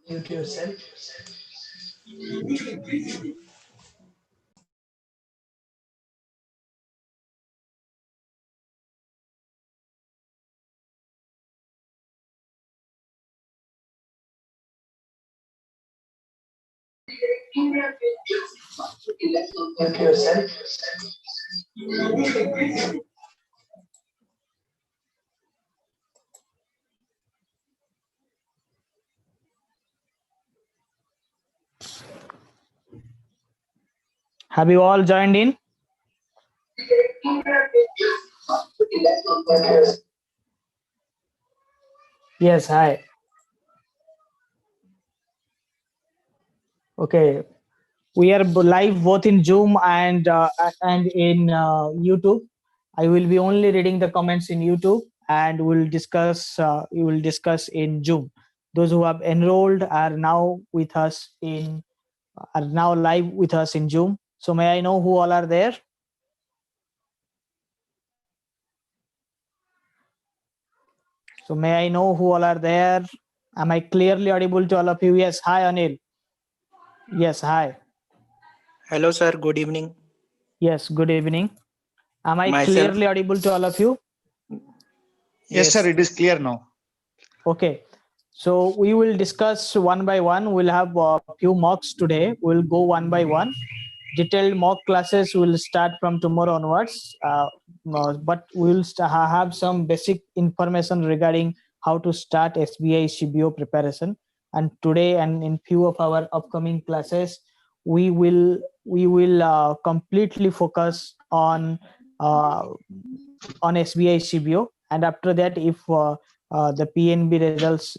Mute yourself. Mute yourself. Have you all joined in? Yes, hi. Okay, we are live both in Zoom and in YouTube. I will be only reading the comments in YouTube, and we'll discuss. We will discuss in Zoom. Those who have enrolled are now with us are now live with us in Zoom. So may I know who all are there? So may I know who all are there? Am I clearly audible to all of you? Yes. Hi, Anil. Yes. Hi. Hello, sir. Good evening. Yes. Good evening. Am I Myself. clearly audible to all of you? Yes, sir. It is clear now. Okay. So we will discuss one by one. We'll have a few mocks today. We'll go one by one. Detailed mock classes will start from tomorrow onwards. But we'll have some basic information regarding how to start SBI CBO preparation. And today and in few of our upcoming classes, we will completely focus on SBI CBO. And after that, if the PNB results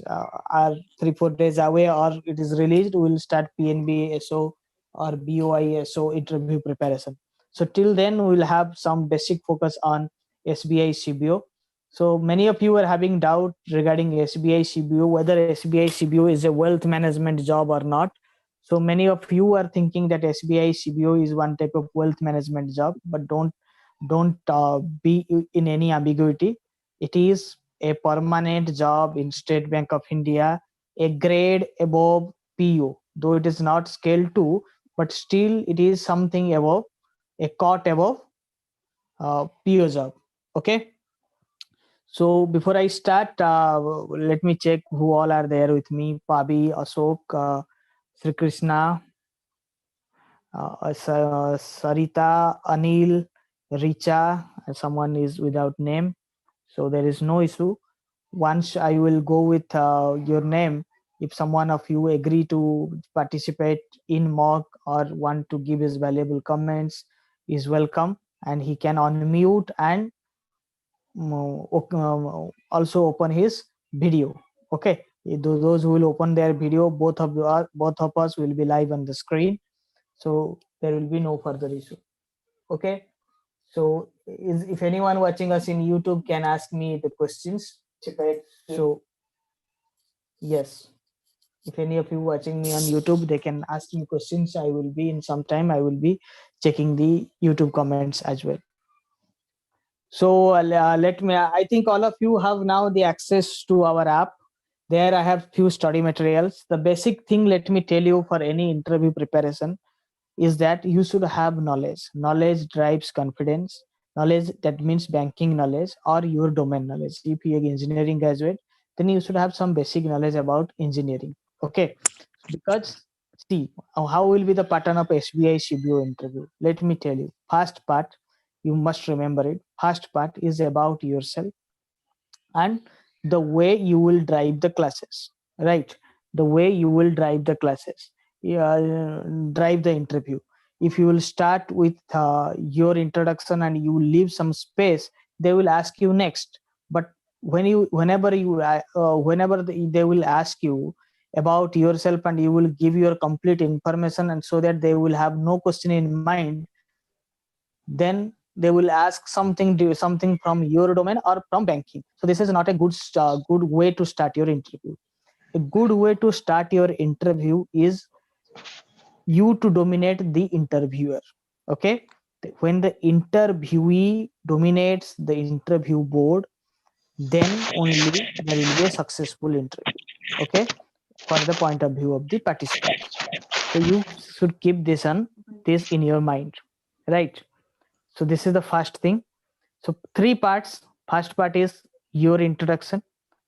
are 3-4 days away or it is released, we will start PNB SO or BOI SO interview preparation. So till then, we will have some basic focus on SBI CBO. So many of you are having doubt regarding SBI CBO, whether SBI CBO is a wealth management job or not. So many of you are thinking that SBI CBO is one type of wealth management job, but don't be in any ambiguity. It is a permanent job in State Bank of India, a grade above PO, though it is not scale 2, but still it is something above, a court above PO job. Okay. So before I start, let me check who all are there with me. Pabi, Ashok, Sri Krishna, Sarita, Anil, Richa, someone is without name. So there is no issue. Once I will go with your name, if someone of you agree to participate in mock or want to give his valuable comments, is welcome, and he can unmute and also open his video. Okay, those who will open their video, both of us will be live on the screen, so there will be no further issue. Okay, so if anyone watching us in YouTube can ask me the questions. So yes, if any of you watching me on YouTube, they can ask me questions. I will be in some time, I will be checking the YouTube comments as well. So I think all of you have now the access to our app. There I have few study materials. The basic thing, let me tell you, for any interview preparation is that you should have knowledge. Knowledge drives confidence. Knowledge, that means banking knowledge or your domain knowledge. If you're an engineering graduate, then you should have some basic knowledge about engineering. Okay, because see, how will be the pattern of SBI CBO interview? Let me tell you. First part, you must remember it. First part is about yourself and the way you will drive the classes, right? The way you will drive the classes, drive the interview. If you will start with your introduction and you leave some space, they will ask you next. But whenever they will ask you about yourself and you will give your complete information, and so that they will have no question in mind, then they will ask something from your domain or from banking. So this is not a good way to start your interview. A good way to start your interview is you to dominate the interviewer. Okay, when the interviewee dominates the interview board, then only there will be a successful interview. Okay, for the point of view of the participants. So you should keep this in your mind, right? So this is the first thing. So three parts. First part is your introduction.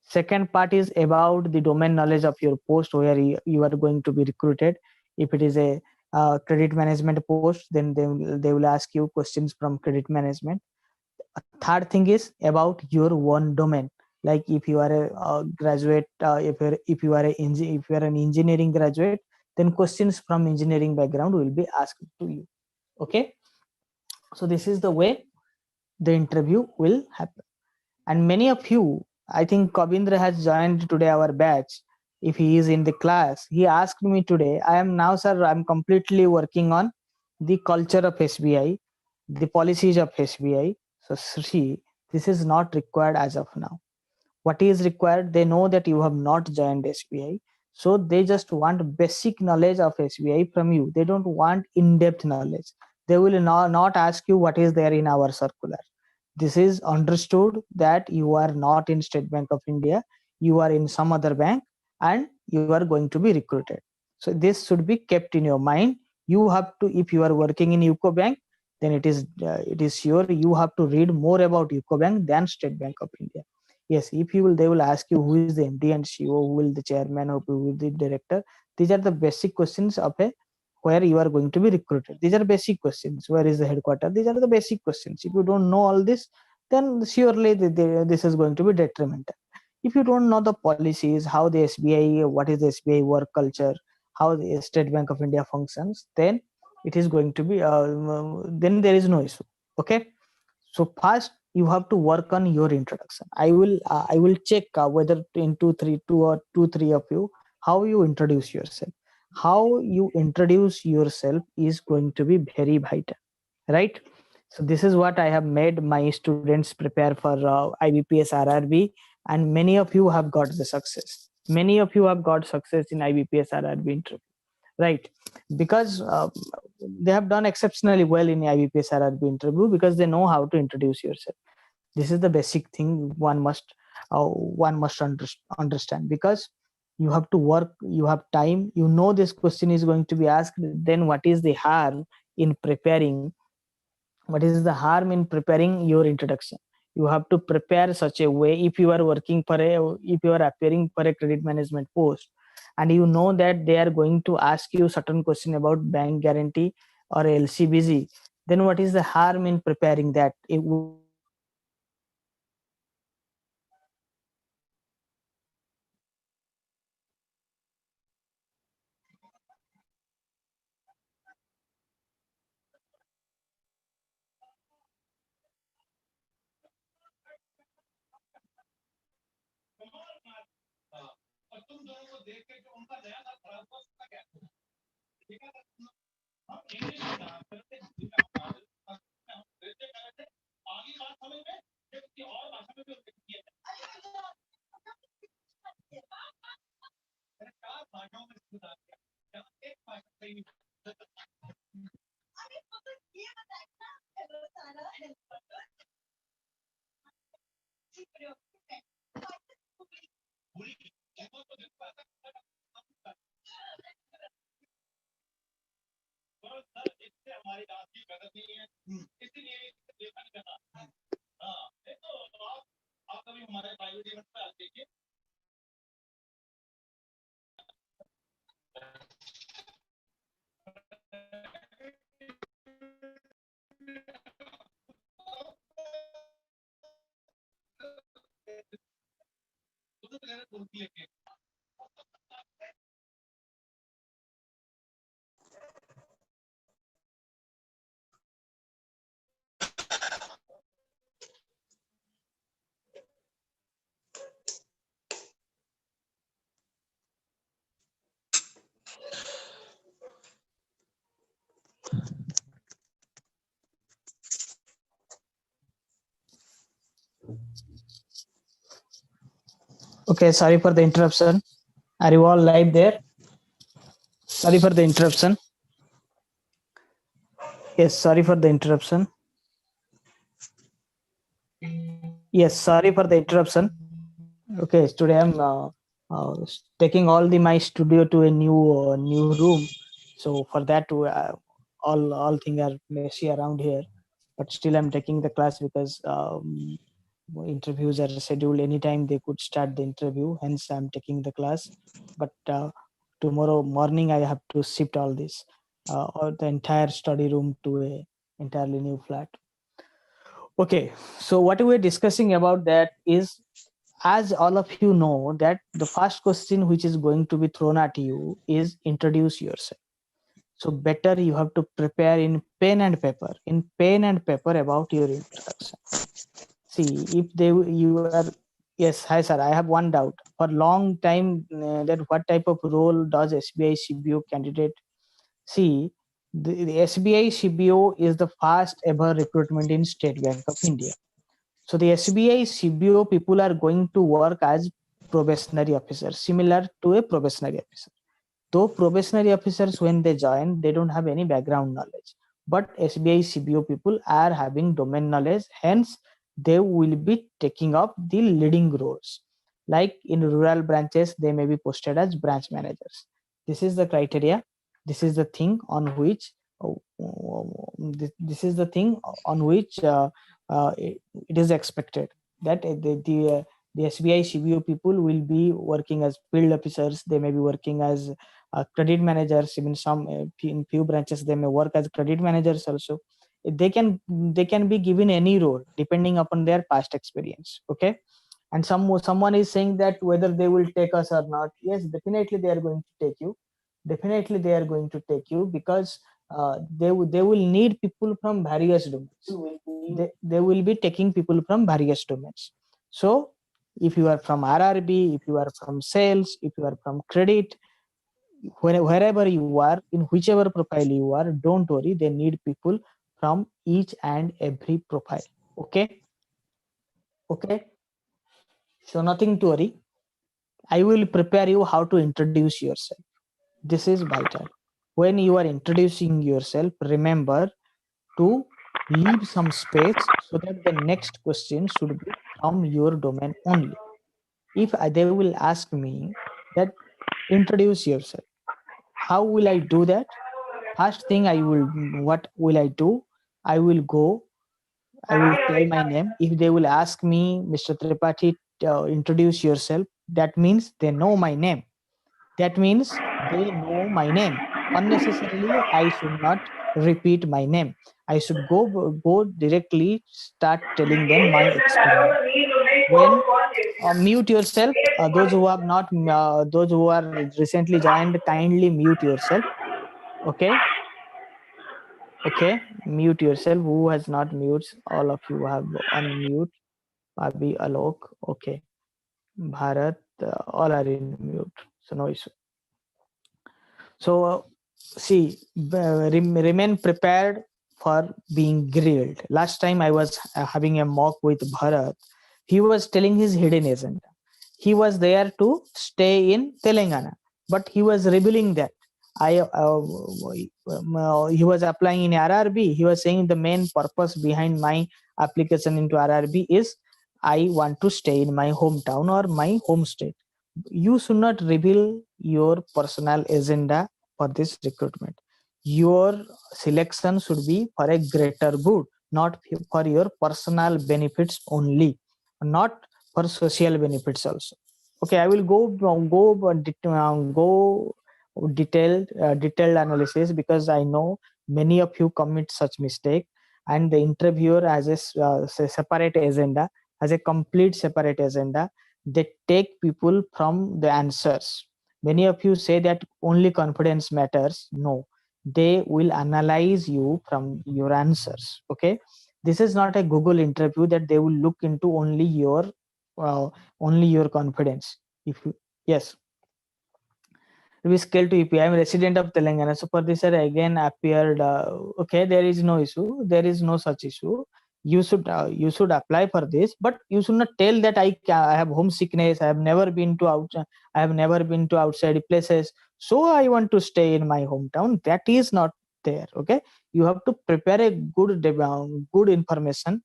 Second part is about the domain knowledge of your post where you are going to be recruited. If it is a credit management post, then they will ask you questions from credit management. A third thing is about your one domain. Like if you are a graduate, if you are an engineering graduate, then questions from engineering background will be asked to you. Okay, so this is the way the interview will happen. And many of you, I think Kavindra has joined today our batch. If he is in the class, he asked me today, I am now, sir, I'm completely working on the culture of SBI, the policies of SBI. So see, this is not required as of now. What is required, they know that you have not joined SBI. So they just want basic knowledge of SBI from you. They don't want in-depth knowledge. They will not ask you what is there in our circular. This is understood that you are not in State Bank of India, you are in some other bank and you are going to be recruited. So this should be kept in your mind. You have to, if you are working in UCO Bank, then it is sure you have to read more about UCO Bank than State Bank of India. Yes, if you will, they will ask you who is the MD and CEO, who will the chairman, who will the director. These are the basic questions of a where you are going to be recruited. These are basic questions. Where is the headquarter? These are the basic questions. If you don't know all this, then surely this is going to be detrimental. If you don't know the policies, how the SBI, what is the SBI work culture, how the State Bank of India functions, then it is going to be, then there is no issue. Okay. So first you have to work on your introduction. I will check whether in two three of you, how you introduce yourself. How you introduce yourself is going to be very vital, right? So this is what I have made my students prepare for IBPS RRB, and many of you have got the success. Many of you have got success in IBPS RRB interview, right? Because they have done exceptionally well in IBPS RRB interview because they know how to introduce yourself. This is the basic thing one must understand, because you have to work, you have time, you know this question is going to be asked, then what is the harm in preparing? What is the harm in preparing your introduction? You have to prepare such a way. If you are working for if you are appearing for a credit management post and you know that they are going to ask you certain question about bank guarantee or LCBG, then what is the harm in preparing that? It will not be Okay, sorry for the interruption. Are you all live there? Sorry for the interruption. Yes, sorry for the interruption. Yes, sorry for the interruption. Okay, today I'm taking my studio to a new room. So for that, all things are messy around here. But still, I'm taking the class because interviews are scheduled anytime they could start the interview. Hence, I'm taking the class. But tomorrow morning, I have to shift all this, or the entire study room to a entirely new flat. Okay, so what we're discussing about that is, as all of you know, that the first question which is going to be thrown at you is introduce yourself. So better you have to prepare in pen and paper about your introduction. See, if you are, yes, hi sir, I have one doubt. For long time, that what type of role does SBI CBO candidate see? The SBI CBO is the first ever recruitment in State Bank of India. So the SBI CBO people are going to work as probationary officers, similar to a probationary officer. Though probationary officers, when they join, they don't have any background knowledge. But SBI CBO people are having domain knowledge, hence they will be taking up the leading roles. Like in rural branches, they may be posted as branch managers. This is the criteria. This is the thing on which this is the thing on which it is expected that the SBI CBO people will be working as field officers. They may be working as credit managers. Even some in few branches they may work as credit managers also. They can be given any role depending upon their past experience. Okay, and someone is saying that whether they will take us or not. Yes, definitely they are going to take you. Definitely they are going to take you because they will need people from various domains. They will be taking people from various domains. So if you are from RRB, if you are from sales, if you are from credit, wherever you are, in whichever profile you are, don't worry, they need people from each and every profile. Okay, so nothing to worry. I will prepare you how to introduce yourself. This is vital. When you are introducing yourself, remember to leave some space so that the next question should be from your domain only. If they will ask me that introduce yourself, how will I do that? First thing what will I do? I will tell my name. If they will ask me, Mr. Tripathi, introduce yourself, that means they know my name. That means they know my name. Unnecessarily, I should not repeat my name. I should go directly start telling them my experience. When mute yourself, those who are recently joined, kindly mute yourself. Okay, mute yourself. Who has not mute? All of you have unmute. Abhi, Alok, okay, Bharat, all are in mute, so no issue. So see, remain prepared for being grilled. Last time I was having a mock with Bharat. He was telling his hidden agenda. He was there to stay in Telangana, but he was revealing that he was applying in RRB. He was saying the main purpose behind my application into RRB is I want to stay in my hometown or my home state. You should not reveal your personal agenda for this recruitment. Your selection should be for a greater good, not for your personal benefits only, not for social benefits also. Okay, I will go detailed analysis because I know many of you commit such mistake, and the interviewer has a separate agenda, has a complete separate agenda. They take people from the answers. Many of you say that only confidence matters. No, they will analyze you from your answers. Okay, this is not a Google interview that they will look into uh, only your confidence. If you, yes, we scale to EP. I am a resident of Telangana. So for this, again appeared. Okay, there is no issue. There is no such issue. You should apply for this, but you should not tell that I have homesickness. I have never been to outside places. So I want to stay in my hometown. That is not there. Okay, you have to prepare a good information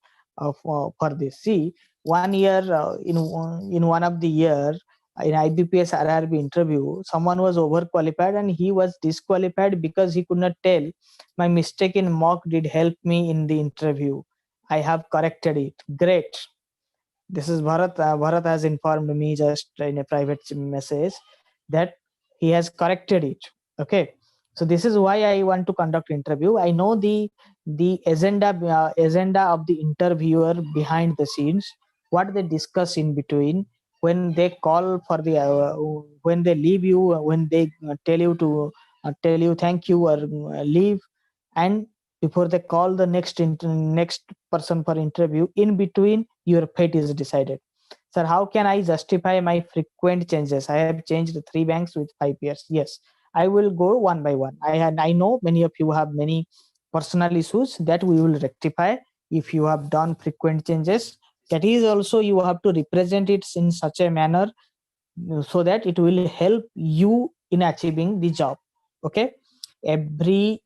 for this. See, 1 year in one of the year in IBPS RRB interview, someone was overqualified and he was disqualified because he could not tell my mistake in mock did help me in the interview. I have corrected it. Great. This is Bharat. Bharat has informed me just in a private message that he has corrected it. Okay. So this is why I want to conduct interview. I know the agenda of the interviewer behind the scenes, what they discuss in between, when they call for the when they leave you, when they tell you thank you or leave, and before they call the next person for interview, in between your fate is decided. Sir, how can I justify my frequent changes? I have changed 3 banks with 5 years. Yes, I will go one by one. I know many of you have many personal issues that we will rectify. If you have done frequent changes, that is also you have to represent it in such a manner so that it will help you in achieving the job. Okay, every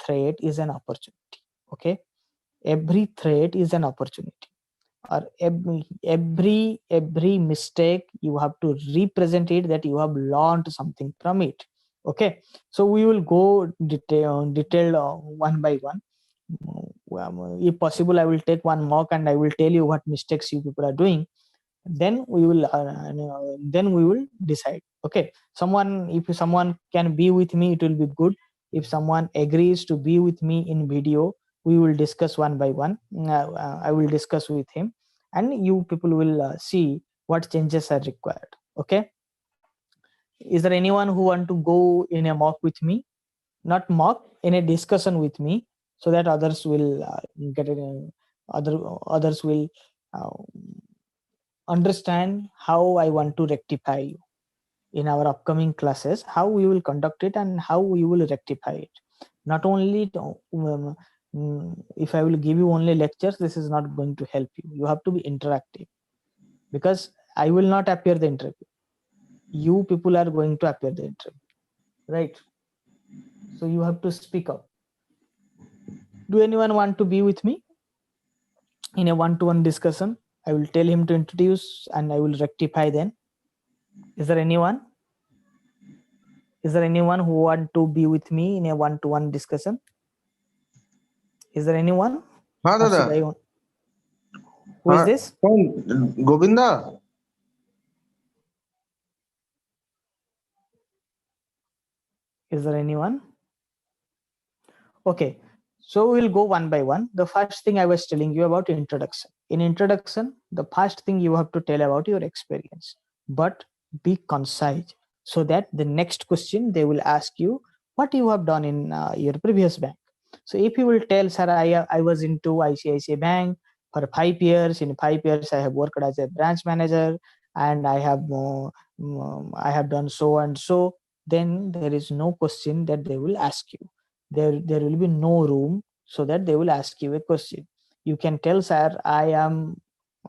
threat is an opportunity. Okay, every threat is an opportunity, or every mistake you have to represent it that you have learned something from it. Okay, so we will go detailed one by one. If possible, I will take one mock and I will tell you what mistakes you people are doing. Then we will decide. Okay, if someone can be with me, it will be good. If someone agrees to be with me in video, we will discuss one by one. I will discuss with him and you people will see what changes are required. Okay, is there anyone who want to go in a mock with me? Not mock, in a discussion with me, so that others will get it. Others will uh, understand how I want to rectify you in our upcoming classes, how we will conduct it and how we will rectify it. Not only if I will give you only lectures, this is not going to help you. You have to be interactive, because I will not appear the interview. You people are going to appear the interview, right? So you have to speak up. Do anyone want to be with me in a one-to-one discussion? I will tell him to introduce and I will rectify then. Is there anyone? Is there anyone who want to be with me in a one-to-one discussion? Is there anyone? हाँ Or should दादा I? Who is हाँ this? कौन Govinda Is there anyone? Okay, so we'll go one by one. The first thing I was telling you about introduction. In introduction, the first thing you have to tell about your experience, but be concise, so that the next question they will ask you what you have done in your previous bank. So if you will tell, sir, I was into ICICI Bank for 5 years. In 5 years, I have worked as a branch manager, and I have done so and so. Then there is no question that they will ask you. There will be no room so that they will ask you a question. You can tell, sir, I am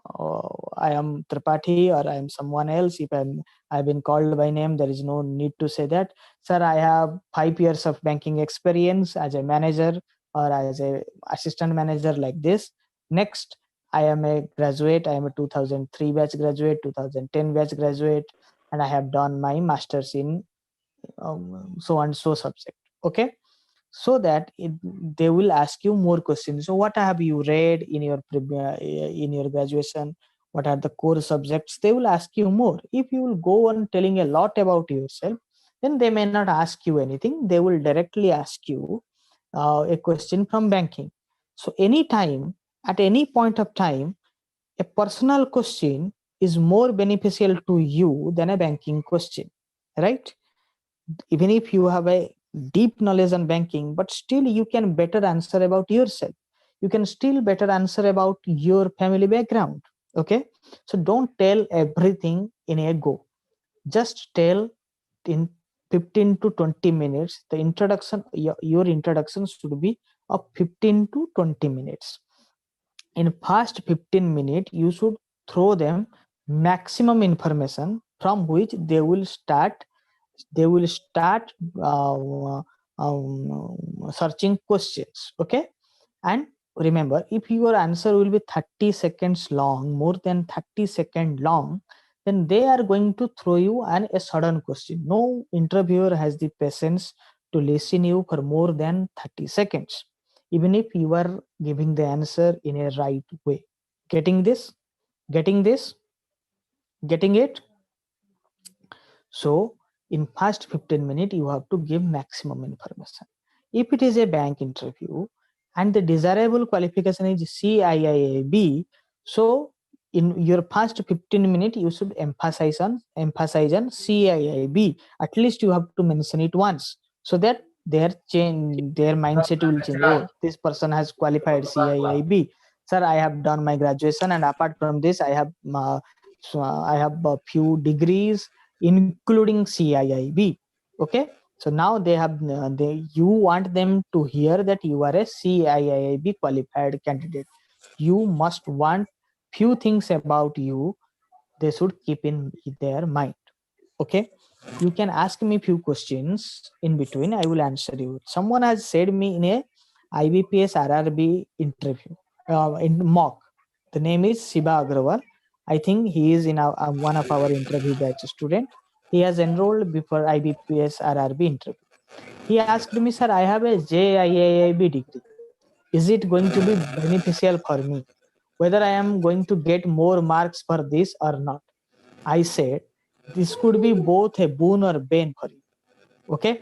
Tripathi or I am someone else. If I've been called by name, there is no need to say that. Sir, I have 5 years of banking experience as a manager or as a assistant manager, like this. Next, I am a graduate. I am a 2003 batch graduate, 2010 batch graduate, and I have done my master's in so and so subject. Okay, so that they will ask you more questions. So what have you read in your graduation? What are the core subjects? They will ask you more. If you will go on telling a lot about yourself, then they may not ask you anything. They will directly ask you a question from banking. So anytime, at any point of time, a personal question is more beneficial to you than a banking question, right? Even if you have a deep knowledge on banking, but still you can better answer about yourself. You can still better answer about your family background. Okay, so don't tell everything in a go. Just tell in 15 to 20 minutes. The introduction, your introduction should be of 15 to 20 minutes. In first 15 minutes, you should throw them maximum information from which they will start searching questions. Okay, and remember, if your answer will be 30 seconds long, more than 30 seconds long, then they are going to throw you a sudden question. No interviewer has the patience to listen you for more than 30 seconds, even if you are giving the answer in a right way. Getting this? Getting this? Getting it? So in first 15 minutes, you have to give maximum information. If it is a bank interview and the desirable qualification is CIIB, so in your first 15 minutes, you should emphasize on CIIB. At least you have to mention it once, so that their mindset will change. Oh, this person has qualified CIIB. Sir, I have done my graduation, and apart from this, I have a few degrees, including CIIB. Okay, so now they have you want them to hear that you are a CIIB qualified candidate. You must want few things about you they should keep in their mind. Okay, you can ask me few questions in between, I will answer you. Someone has said me in a IBPS RRB interview, in mock. The name is Siba Agrawal. I think he is in one of our interview batch student. He has enrolled before IBPS RRB interview. He asked me, sir, I have a JIIB degree. Is it going to be beneficial for me? Whether I am going to get more marks for this or not? I said, this could be both a boon or bane for you. Okay.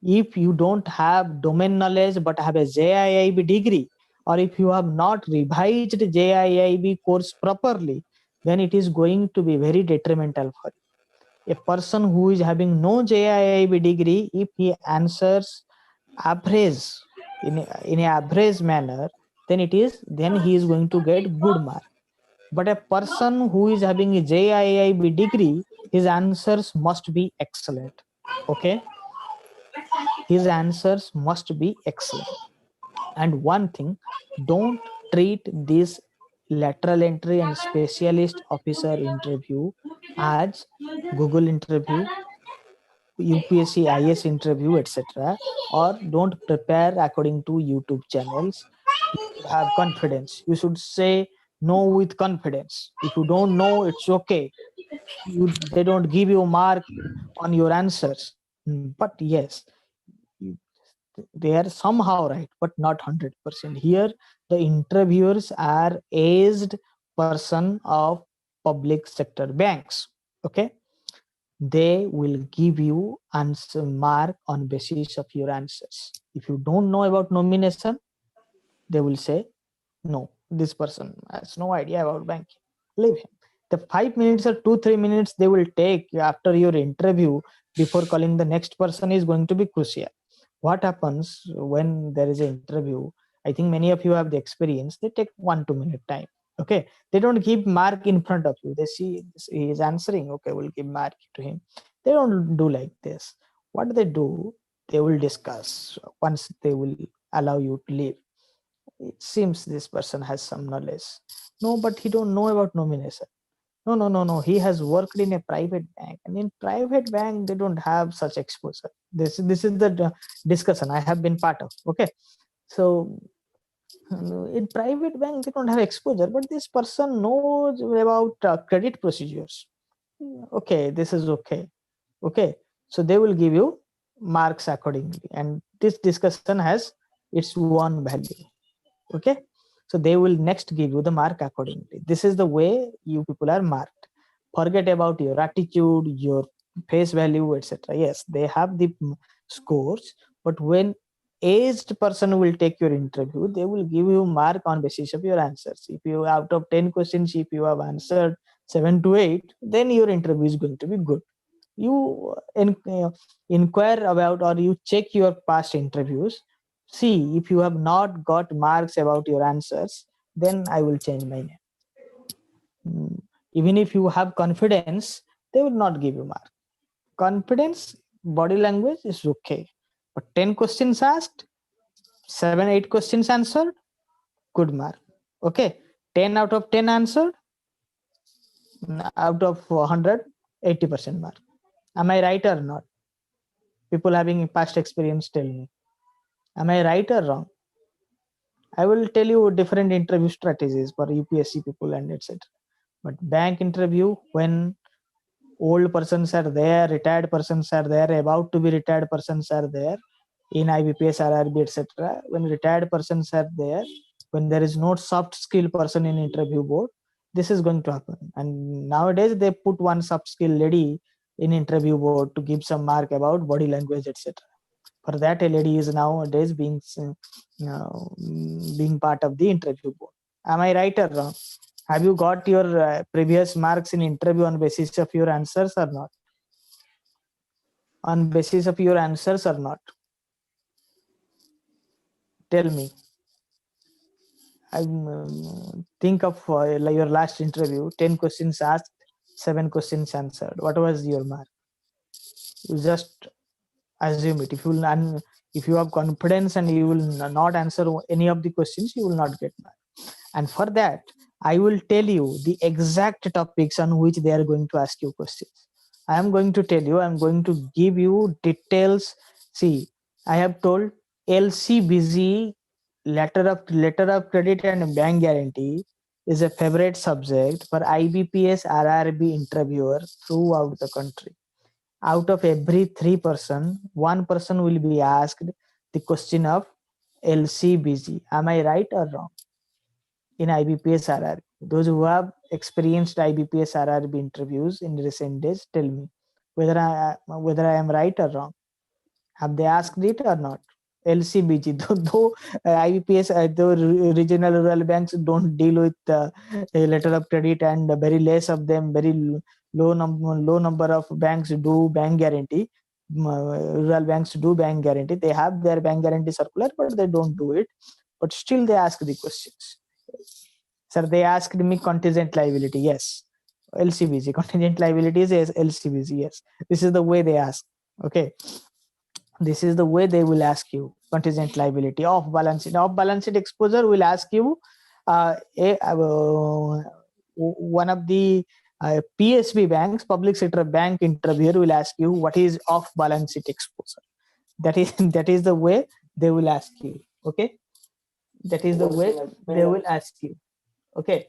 If you don't have domain knowledge but have a JIIB degree, or if you have not revised JIIB course properly, then it is going to be very detrimental for you. A person who is having no JIIB degree, if he answers average in an average manner, then he is going to get good mark. But a person who is having a JIIB degree, his answers must be excellent. Okay, his answers must be excellent. And one thing, don't treat this lateral entry and specialist officer interview as Google interview, UPSC IS interview, etc. Or don't prepare according to YouTube channels. You should have confidence. You should say no with confidence. If you don't know, it's okay. They don't give you a mark on your answers. But yes, they are somehow right, but not 100%. Here, the interviewers are aged person of public sector banks. Okay, they will give you answer mark on basis of your answers. If you don't know about nomination, they will say, no, this person has no idea about banking, leave him. The 5 minutes or 2-3 minutes they will take after your interview before calling the next person is going to be crucial. What happens when there is an interview? I think many of you have the experience. They take 1-2 minute time. Okay, they don't give mark in front of you. They see he is answering, okay, we'll give mark to him. They don't do like this. What they do, they will discuss. Once they will allow you to leave, it seems this person has some knowledge. No, but he don't know about nomination. No, he has worked in a private bank, and in private bank they don't have such exposure. This is the discussion I have been part of. Okay, so in private bank they don't have exposure, but this person knows about credit procedures. Okay, this is okay. Okay, so they will give you marks accordingly, and this discussion has its own value. Okay, so they will next give you the mark accordingly. This is the way you people are marked. Forget about your attitude, your face value, etc. Yes, they have the scores, but when aged person will take your interview, they will give you mark on basis of your answers. If you out of 10 questions, if you have answered 7 to 8, then your interview is going to be good. You inquire about, or you check your past interviews. See, if you have not got marks about your answers, then I will change my name. Even if you have confidence, they will not give you mark. Confidence, body language is okay, but 10 questions asked, 7-8 questions answered, good mark. Okay, 10 out of 10 answered, out of 100, 80% mark. Am I right or not? People having past experience tell me, am I right or wrong? I will tell you different interview strategies for UPSC people and etc. But bank interview, when old persons are there, retired persons are there, about to be retired persons are there in IBPS, RRB, etc. When retired persons are there, when there is no soft skill person in interview board, this is going to happen. And nowadays they put one soft skill lady in interview board to give some mark about body language, etc. For that, a lady is nowadays being part of the interview board. Am I right or wrong? Have you got your previous marks in interview on basis of your answers or not? On basis of your answers or not? Tell me. Think of like your last interview, 10 questions asked, 7 questions answered. What was your mark? You just assume it. If you have confidence and you will not answer any of the questions, you will not get mark. And for that, I will tell you the exact topics on which they are going to ask you questions. I am going to tell you, I'm going to give you details. See, I have told LCBG, letter of credit and bank guarantee, is a favorite subject for IBPS RRB interviewer throughout the country. Out of every 3%, 1% will be asked the question of LCBG. Am I right or wrong? In IBPS RRB, those who have experienced IBPS RRB interviews in recent days, tell me whether I am right or wrong. Have they asked it or not? LCBG, though IBPS, though regional rural banks don't deal with a letter of credit, and very less of them, very low number of banks do bank guarantee. Rural banks do bank guarantee. They have their bank guarantee circular, but they don't do it. But still, they ask the questions. Sir, they asked me contingent liability. Yes. LCBG, contingent liabilities is LCBG. Yes. This is the way they ask. Okay. This is the way they will ask you. Contingent liability, off balance sheet exposure will ask you one of the PSB banks, public sector bank interviewer will ask you what is off balance sheet exposure. That is the way they will ask you. Okay. That is the way they will ask you. Okay.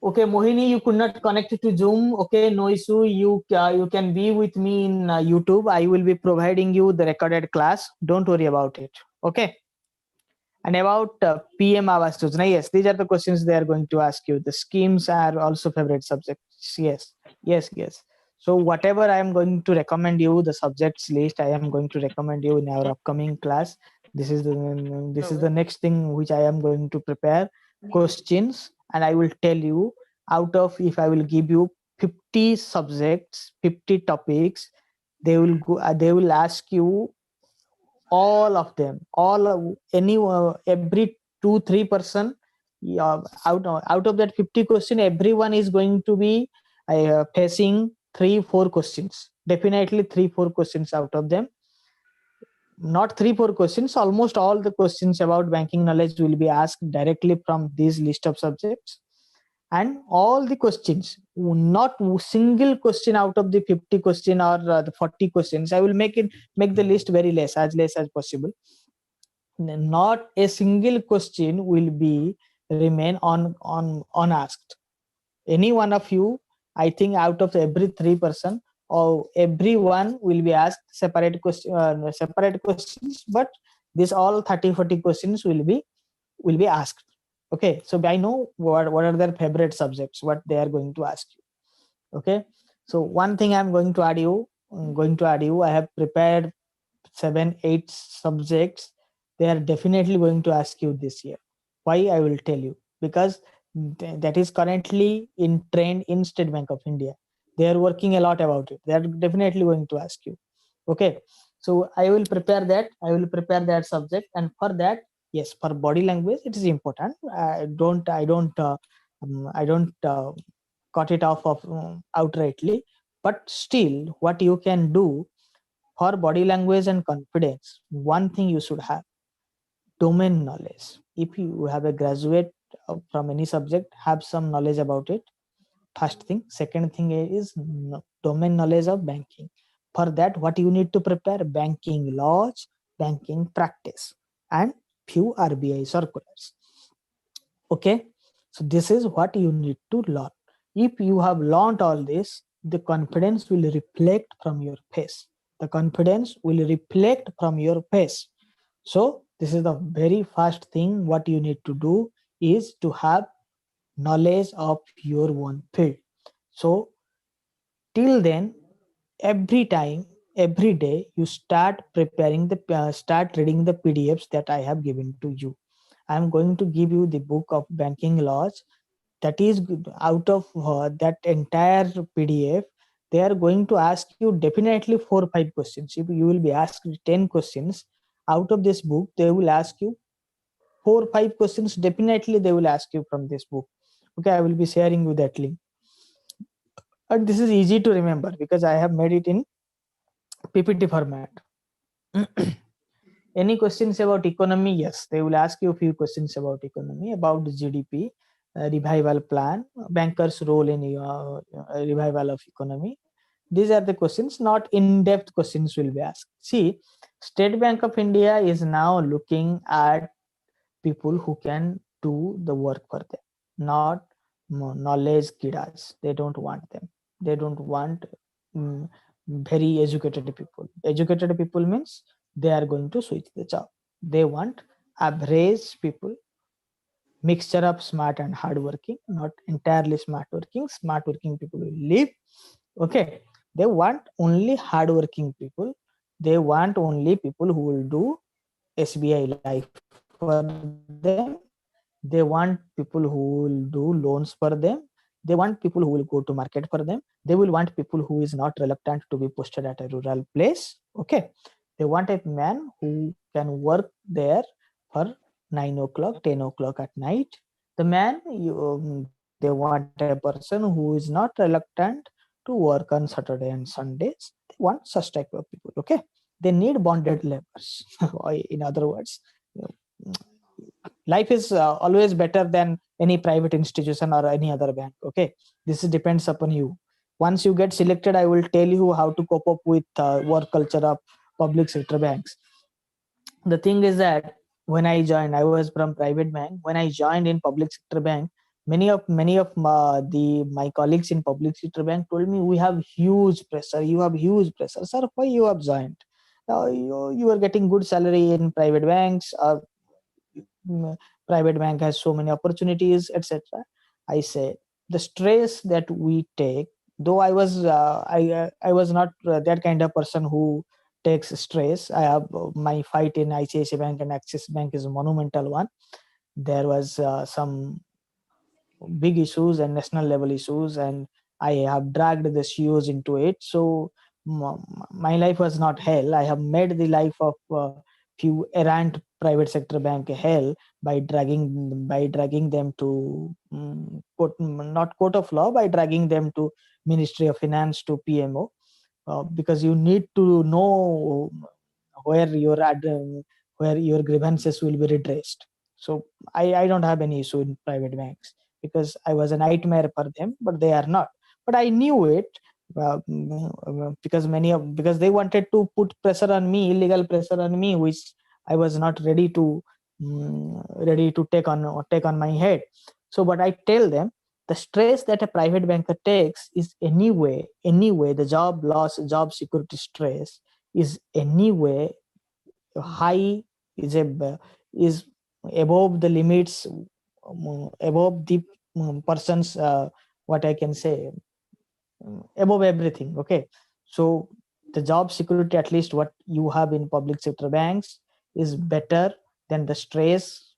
Okay, Mohini, you could not connect to Zoom. Okay, no issue. You can be with me in YouTube. I will be providing you the recorded class. Don't worry about it. Okay. And about PM Awas Yojana, yes, these are the questions they are going to ask you. The schemes are also favorite subjects. Yes. So whatever I am going to recommend you, the subjects list I am going to recommend you in our upcoming class. This is the next thing which I am going to prepare questions, and I will tell you, out of, if I will give you 50 subjects, 50 topics, they will ask you all of them, every 2-3%. Out of that 50 question, everyone is going to be facing 3-4 questions, definitely 3-4 questions out of them. Not 3-4 questions, almost all the questions about banking knowledge will be asked directly from this list of subjects. And all the questions, not single question out of the 50 question or the 40 questions, I will make the list very less as possible. Not a single question will be remain unasked. Any one of you, I think out of every 3%, or everyone will be asked separate questions, but this all 30-40 questions will be asked. Okay, so I know what are their favorite subjects, what they are going to ask you. Okay, so one thing I'm going to add you, I have prepared 7-8 subjects. They are definitely going to ask you this year. Why? I will tell you. Because that is currently in trend in State Bank of India. They are working a lot about it. They are definitely going to ask you. Okay, so I will prepare that subject, and for that, yes, for body language it is important. I don't cut it off of outrightly, but still, what you can do for body language and confidence, one thing you should have: domain knowledge. If you have a graduate from any subject, have some knowledge about it. First thing. Second thing is domain knowledge of banking. For that, what you need to prepare: banking laws, banking practice, and few RBI circulars. Okay, so this is what you need to learn. If you have learned all this, the confidence will reflect from your face. The confidence will reflect from your face. So this is the very first thing. What you need to do is to have knowledge of your own field. So till then, every time, every day, you start preparing start reading the PDFs that I have given to you. I'm going to give you the book of banking laws. That is out of that entire PDF. They are going to ask you definitely 4 or 5 questions. If you will be asked 10 questions out of this book, they will ask you 4 or 5 questions. Definitely they will ask you from this book. Okay, I will be sharing you that link. And this is easy to remember because I have made it in PPT format. Any questions about economy? Yes, they will ask you a few questions about economy, about the GDP, revival plan, bankers' role in revival of economy. These are the questions, not in-depth questions will be asked. See, State Bank of India is now looking at people who can do the work for them, not knowledge kidas. They don't want them. They don't want very educated people. Educated people means they are going to switch the job. They want average people, mixture of smart and hardworking, not entirely smart working. Smart working people will leave. Okay, they want only hardworking people. They want only people who will do SBI life for them. They want people who will do loans for them. They want people who will go to market for them. They will want people who is not reluctant to be posted at a rural place. Okay, they want a man who can work there for 9 o'clock, 10 o'clock at night. The man, they want a person who is not reluctant to work on Saturday and Sundays. They want such type of people. Okay, they need bonded laborers. In other words, life is always better than any private institution or any other bank. Okay, this depends upon you. Once you get selected, I will tell you how to cope up with work culture of public sector banks. The thing is that when I joined, I was from private bank. When I joined in public sector bank, many of my colleagues in public sector bank told me, we have huge pressure. You have huge pressure, sir. Why you have joined? You are getting good salary in private banks. Private bank has so many opportunities, etc. I say the stress that we take, though I was not that kind of person who takes stress. I have my fight in ICICI Bank and Axis Bank is a monumental one. There was some big issues and national level issues, and I have dragged the CEOs into it. So my life was not hell. I have made the life of few errant private sector bank hell by dragging them to not court of law, by dragging them to Ministry of Finance, to PMO, because you need to know where where your grievances will be redressed. So I don't have any issue in private banks because I was a nightmare for them, but they are not. But I knew it because they wanted to put pressure on me, illegal pressure on me, which I was not ready to take on my head. So, but I tell them, the stress that a private banker takes is anyway the job loss, job security stress is anyway high, is above the limits, above the person's what I can say, above everything. Okay, so the job security, at least what you have in public sector banks, is better than the stress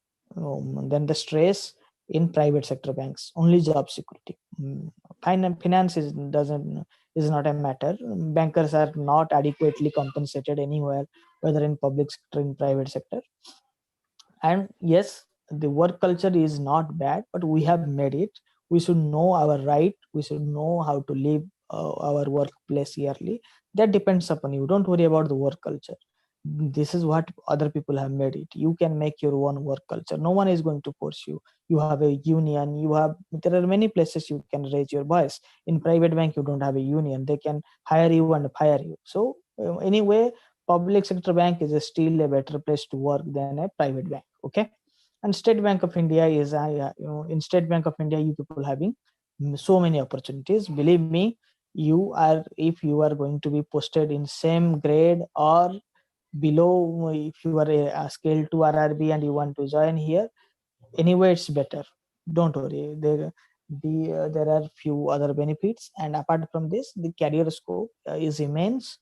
in private sector banks. Only job security. Finance is not a matter. Bankers are not adequately compensated anywhere, whether in public sector, in private sector. And yes, the work culture is not bad, but we have made it. We should know our right. We should know how to live our workplace yearly. That depends upon you. Don't worry about the work culture. This is what other people have made it. You can make your own work culture. No one is going to force you. You have a union. There are many places you can raise your voice. In private bank, you don't have a union. They can hire you and fire you. So anyway, public sector bank is still a better place to work than a private bank. Okay, and State Bank of India is in State Bank of India, you people having so many opportunities. Believe me, you are, if you are going to be posted in same grade or below, if you are a scale 2 RRB and you want to join here, anyway it's better. Don't worry, there are few other benefits, and apart from this, the career scope is immense,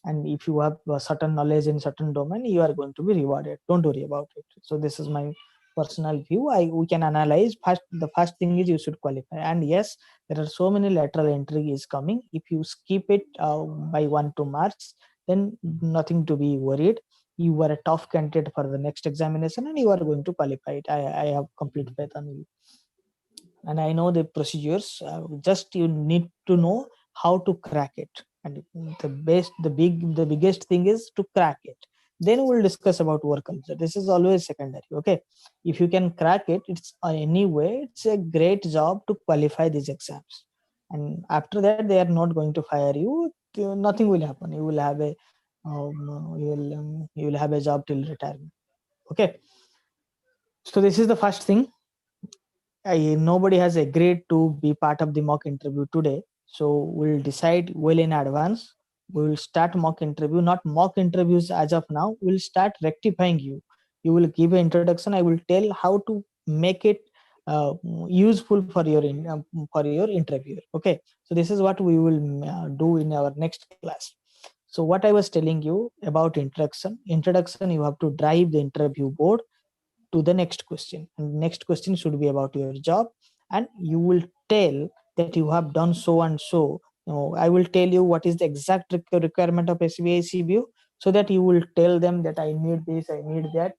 and if you have a certain knowledge in certain domain, you are going to be rewarded. Don't worry about it. So this is my personal view. We can analyze first. The first thing is you should qualify, and yes, there are so many lateral entry is coming. If you skip it by 1-2 marks, then nothing to be worried. You are a tough candidate for the next examination and you are going to qualify it. I have complete faith on you. And I know the procedures. Just you need to know how to crack it. And the biggest thing is to crack it. Then we'll discuss about work culture. This is always secondary. Okay. If you can crack it, it's anyway, it's a great job to qualify these exams. And after that, they are not going to fire you. Nothing will happen. You will have a you will have a job till retirement. Okay, so this is the first thing. Nobody has agreed to be part of the mock interview today, so we'll decide well in advance. We will start mock interview, not mock interviews as of now. We'll start rectifying you. You will give an introduction. I will tell how to make it useful for your interviewer. Okay, so this is what we will do in our next class. So what I was telling you about introduction, you have to drive the interview board to the next question, and next question should be about your job, and you will tell that you have done so and so. I will tell you what is the exact requirement of SBI CBO, so that you will tell them that I need this, I need that.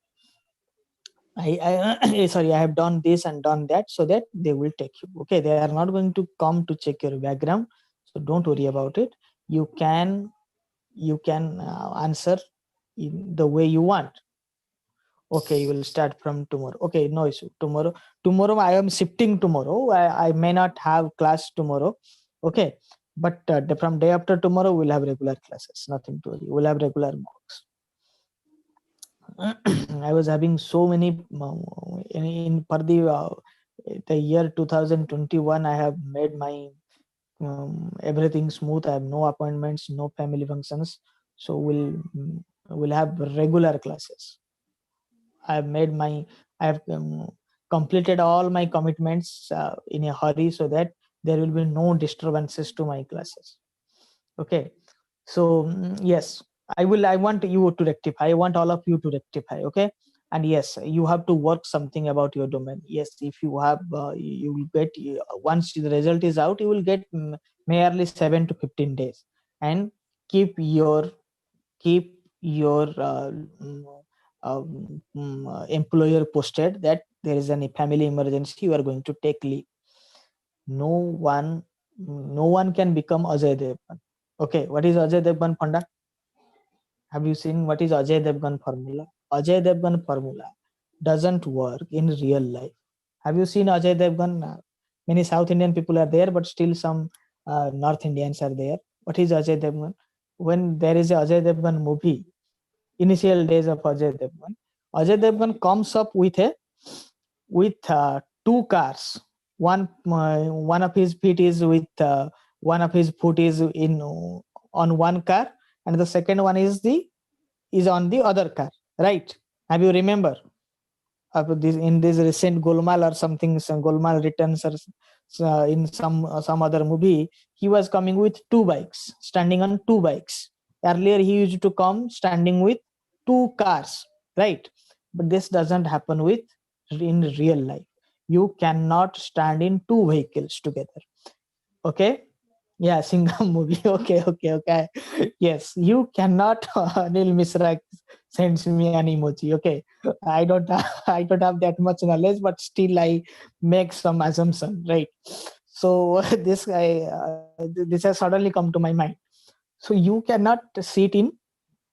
I sorry, I have done this and done that, so that they will take you. Okay, they are not going to come to check your background, so don't worry about it. You can answer in the way you want. Okay, you will start from tomorrow. Okay, no issue. Tomorrow I am shifting tomorrow. I may not have class tomorrow. Okay, but from day after tomorrow we'll have regular classes. Nothing to worry. We'll have regular mocks. I was having so many for the year 2021. I have made my everything smooth. I have no appointments, no family functions, so we'll have regular classes. I have completed all my commitments in a hurry, so that there will be no disturbances to my classes. Okay, so yes, I want you to rectify. I want all of you to rectify. Okay, and yes, you have to work something about your domain. Yes, if you have, you will get, once the result is out, you will get merely 7 to 15 days, and keep your employer posted that there is a family emergency, you are going to take leave. No one can become Ajay Devgan. Okay, what is Ajay Devgan Panda? Have you seen what is Ajay Devgan formula? Ajay Devgan formula doesn't work in real life. Have you seen Ajay Devgan? Many South Indian people are there, but still some North Indians are there. What is Ajay Devgan? When there is a Ajay Devgan movie, initial days of Ajay Devgan comes up with two cars. One of his feet is with one of his foot is in on one car, and the second one is on the other car. Right? Have you remember? In this recent Golmaal or something, some Golmaal returns, or in some other movie, he was coming with two bikes, standing on two bikes. Earlier, he used to come standing with two cars, right? But this doesn't happen in real life. You cannot stand in two vehicles together. Okay? Yeah, Singham movie. Okay. Yes, you cannot. Anil Misra sends me an emoji. Okay, I don't have that much knowledge, but still I make some assumption, right? So this has suddenly come to my mind. So you cannot sit in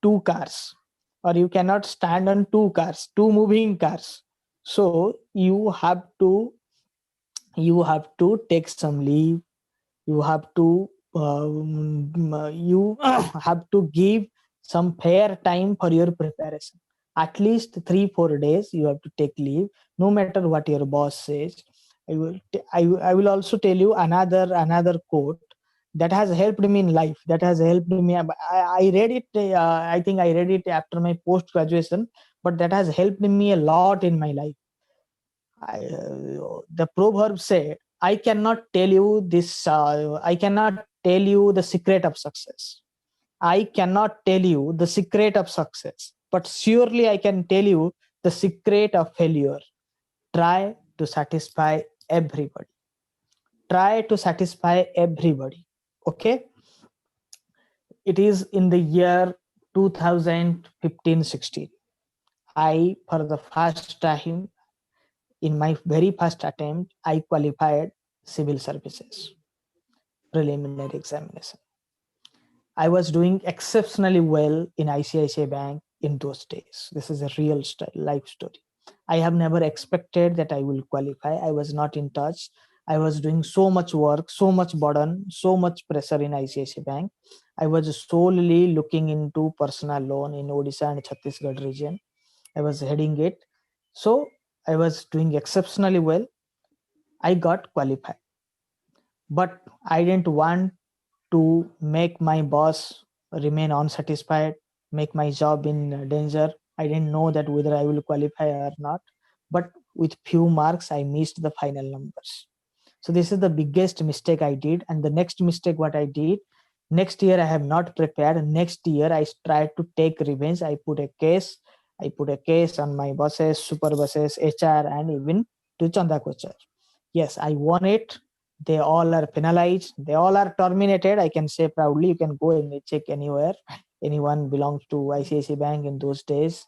two cars, or you cannot stand on two cars, two moving cars. So you have to take some leave. You have to you have to give some fair time for your preparation. At least 3-4 days you have to take leave, no matter what your boss says. I will also tell you another quote that has helped me in life, that has helped me. I read it, I think I read it after my post graduation, but that has helped me a lot in my life. The proverb said, I cannot tell you this, I cannot tell you the secret of success. I cannot tell you the secret of success, but surely I can tell you the secret of failure. Try to satisfy everybody. Try to satisfy everybody. Okay. It is in the year 2015-16. I, for the first time, in my very first attempt, I qualified civil services preliminary examination. I was doing exceptionally well in ICICI Bank in those days. This is a real life story. I have never expected that I will qualify. I was not in touch. I was doing so much work, so much burden, so much pressure in ICICI Bank. I was solely looking into personal loan in Odisha and Chhattisgarh region. I was heading it. So I was doing exceptionally well. I got qualified. But I didn't want to make my boss remain unsatisfied, make my job in danger. I didn't know that whether I will qualify or not. But with few marks, I missed the final numbers. So this is the biggest mistake I did. And the next mistake what I did, next year I have not prepared. Next year I tried to take revenge. I put a case on my bosses, super bosses, HR, and even to Chanda Kochar. Yes, I won it. They all are penalized. They all are terminated. I can say proudly, you can go and check anywhere. Anyone belongs to ICICI Bank in those days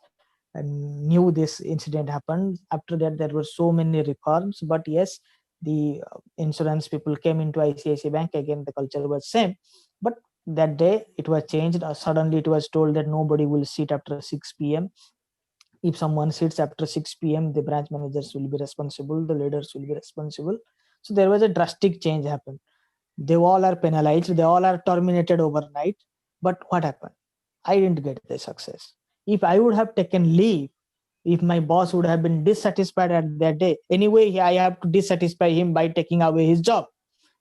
and knew this incident happened. After that, there were so many reforms. But yes, the insurance people came into ICICI Bank. Again, the culture was same. But that day, it was changed. Suddenly, it was told that nobody will sit after 6 p.m. If someone sits after 6 p.m., the branch managers will be responsible. The leaders will be responsible. So there was a drastic change happened. They all are penalized. They all are terminated overnight. But what happened? I didn't get the success. If I would have taken leave, if my boss would have been dissatisfied at that day, anyway, I have to dissatisfy him by taking away his job.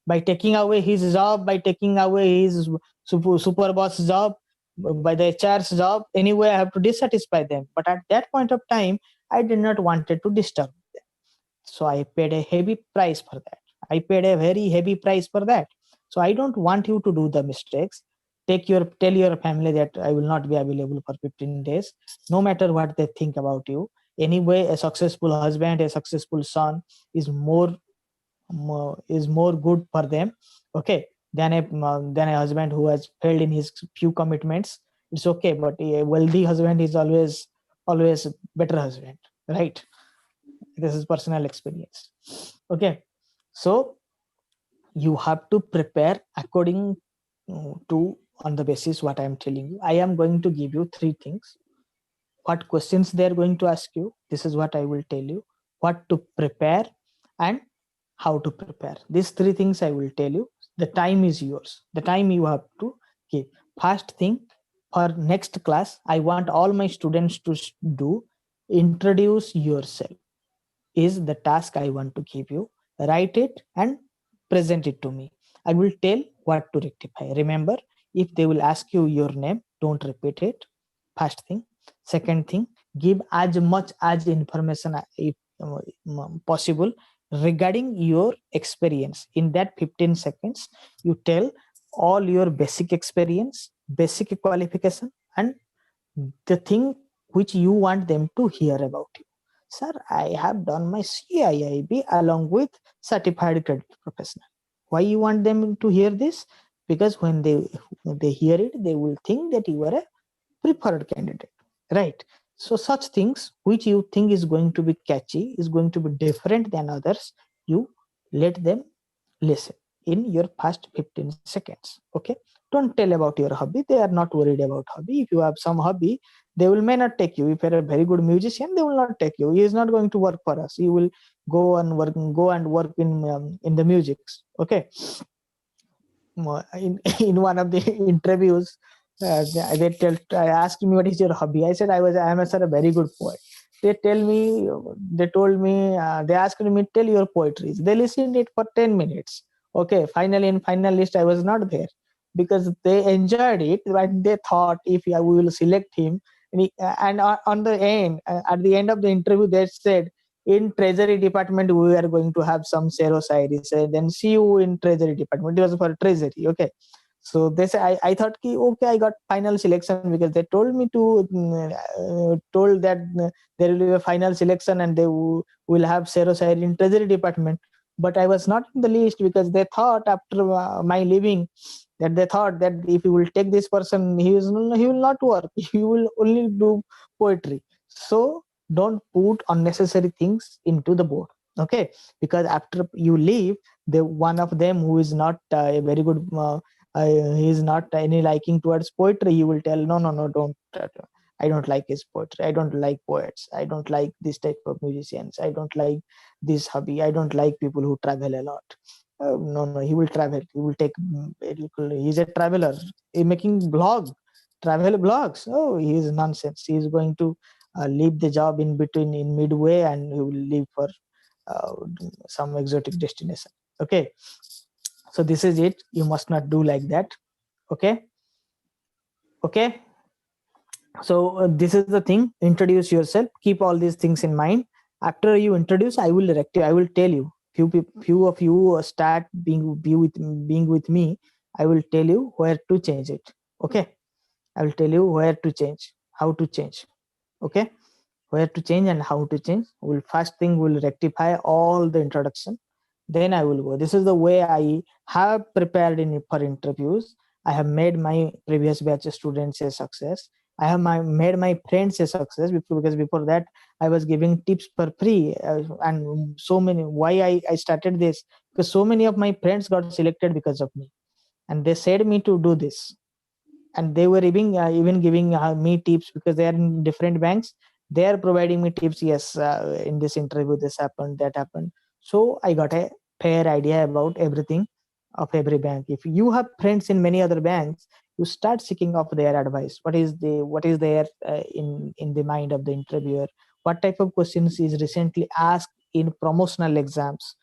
By taking away his job, by taking away his super boss job, by the HR's job, anyway, I have to dissatisfy them. But at that point of time, I did not wanted to disturb them. So I paid a heavy price for that. I paid a very heavy price for that. So I don't want you to do the mistakes. Tell your family that I will not be available for 15 days, no matter what they think about you. Anyway, a successful husband, a successful son is more good for them, okay, than a husband who has failed in his few commitments. It's okay, but a wealthy husband is always better husband, right? This is personal experience. Okay, so you have to prepare according to on the basis what I am telling you. I am going to give you 3 things. What questions they are going to ask you, this is what I will tell you. What to prepare and how to prepare. These 3 things I will tell you. The time is yours. The time you have to give. First thing, for next class, I want all my students to do introduce yourself is the task I want to give you. Write it and present it to me. I will tell what to rectify. Remember, if they will ask you your name, don't repeat it. First thing. Second thing, give as much as information if possible regarding your experience. In that 15 seconds, you tell all your basic experience, basic qualification, and the thing which you want them to hear about you. Sir, I have done my CIIB along with certified credit professional. Why you want them to hear this? Because when they hear it, they will think that you are a preferred candidate, right? So such things which you think is going to be catchy, is going to be different than others, you let them listen in your first 15 seconds. Okay, don't tell about your hobby. They are not worried about hobby. If you have some hobby, they may not take you. If you're a very good musician, they will not take you. He is not going to work for us. He will go and work in the music. Okay, in one of the interviews, I asked me, what is your hobby? I said, I am a very good poet. They told me, they asked me, tell your poetry. They listened it for 10 minutes. Okay, finally in final list, I was not there because they enjoyed it, and they thought if we will select him. And on the end, at the end of the interview, they said, in treasury department, we are going to have some zero series. Then see you in treasury department. It was for treasury. Okay. So they say I thought okay, I got final selection because they told me to told that there will be a final selection and they will have zero share in treasury department. But I was not in the list because they thought after my leaving that they thought that if you will take this person, he will not work. He will only do poetry. So don't put unnecessary things into the board. Okay, because after you leave, the one of them who is not a very good he is not any liking towards poetry, he will tell no, don't I don't like his poetry, I don't like poets, I don't like this type of musicians, I don't like this hobby, I don't like people who travel a lot. No, he will travel, he will take he's a traveler, he making travel blogs. Oh, he is nonsense. He is going to leave the job in between, in midway, and he will leave for uh, some exotic destination. Okay, so this is it. You must not do like that. Okay. So this is the thing. Introduce yourself. Keep all these things in mind. After you introduce, I will tell you. Few of you start being with me. I will tell you where to change it. Okay. I will tell you where to change, how to change. Okay. Where to change and how to change. First thing will rectify all the introduction. Then I will go. This is the way I have prepared for interviews. I have made my previous batch students a success. I have made my friends a success because before that I was giving tips for free, and so many. Why I started this? Because so many of my friends got selected because of me, and they said me to do this, and they were even giving me tips because they are in different banks. They are providing me tips. Yes, in this interview this happened, that happened. So I got a fair idea about everything of every bank. If you have friends in many other banks, you start seeking of their advice. What is there in the mind of the interviewer? What type of questions is recently asked in promotional exams?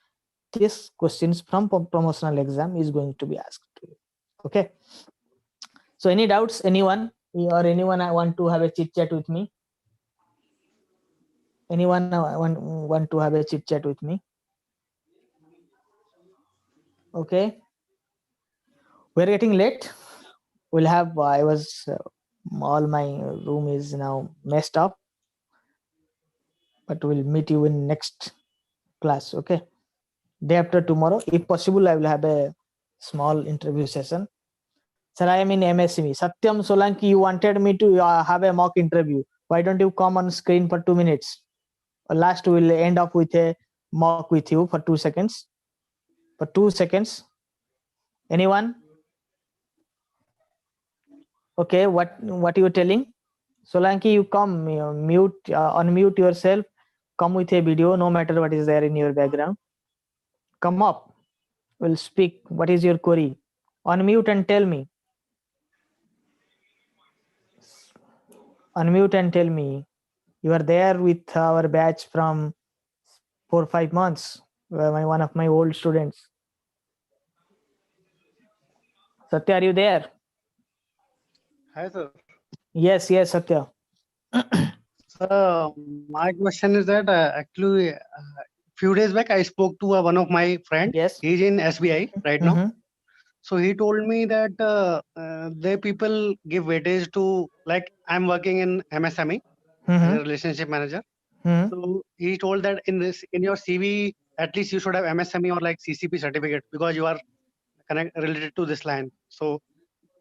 This questions from promotional exam is going to be asked to you. Okay. So any doubts, anyone I want to have a chit chat with me? Anyone want to have a chit chat with me? Okay. We're getting late. We'll have, all my room is now messed up, but we'll meet you in next class. Okay. Day after tomorrow, if possible, I will have a small interview session. Sir, I am in MSME. Satyam Solanki, you wanted me to have a mock interview. Why don't you come on screen for 2 minutes? Last we'll end up with a mock with you for 2 seconds. For 2 seconds. Anyone? Okay, what you telling? Solanki, you come, unmute yourself. Come with a video, no matter what is there in your background. Come up. We'll speak. What is your query? Unmute and tell me. Unmute and tell me. You are there with our batch from 4 or 5 months. One of my old students. Satya, are you there? Hi, sir. Yes, Satya. So my question is that actually few days back I spoke to one of my friend. Yes. He's in SBI right now. So he told me that they people give weightage to, like, I'm working in MSME as a relationship manager. So he told that in your CV at least you should have MSME or like CCP certificate because you are related to this line. So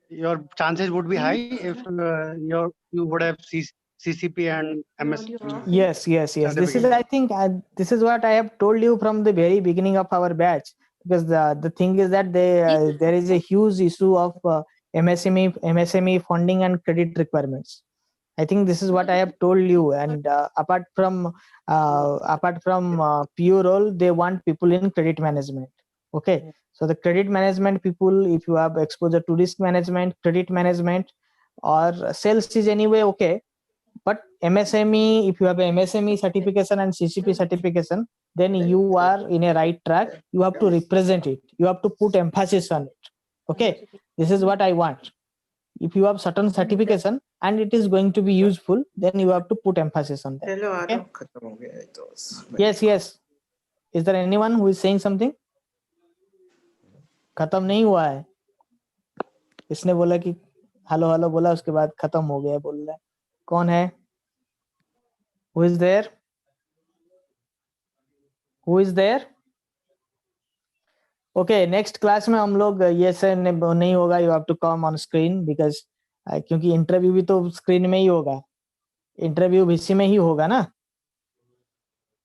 your chances would be high if you would have CCP and MS. Yes. This is, certificate. I think, this is what I have told you from the very beginning of our batch. Because the thing is that there is a huge issue of MSME funding and credit requirements. I think this is what I have told you. And apart from pure role, they want people in credit management. Okay. So the credit management people, if you have exposure to risk management, credit management, or sales is anyway okay. But MSME, if you have a MSME certification and CCP certification, then you are in a right track. You have to represent it. You have to put emphasis on it. Okay, this is what I want. If you have certain certification and it is going to be useful, then you have to put emphasis on that. Okay? Yes, yes. Is there anyone who is saying something? खत्म नहीं हुआ है. इसने बोला कि hello hello बोला, उसके बाद खत्म हो गया बोल रहा है. कौन है? Who is there? Who is there? Okay, next class में हम लोग ये से नहीं होगा. You have to come on screen because क्योंकि इंटरव्यू भी तो स्क्रीन में ही होगा. इंटरव्यू VC में ही होगा ना.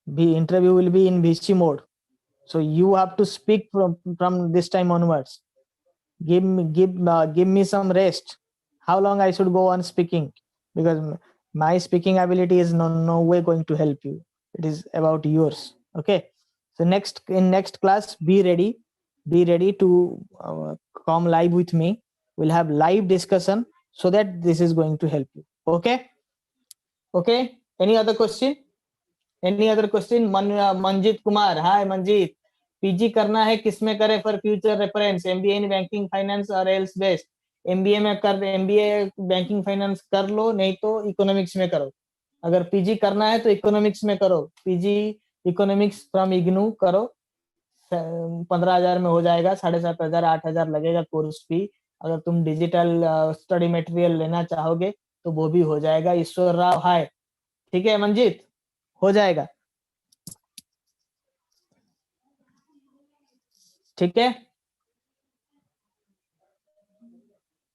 भी interview will be in VC mode. So you have to speak from this time onwards. Give me some rest. How long I should go on speaking? Because my speaking ability is no way going to help you. It is about yours. Okay. So in next class, be ready to come live with me. We'll have live discussion so that this is going to help you. Okay. Okay. Any other question? Manjit Kumar. Hi Manjit. PG करना है किसमें करे for future reference? MBA in banking finance or else best? MBA में कर MBA banking finance कर लो, नहीं तो economics में करो. अगर PG करना है तो economics में करो. PG economics from IGNU करो. 15,000 में हो जाएगा. 7,500 8,000 लगेगा कोर्स फी. अगर तुम डिजिटल स्टडी मटेरियल लेना चाहोगे तो वो भी हो जाएगा. ईश्वर राव हाय. ठीक है मंजीत, हो जाएगा. ठीक है.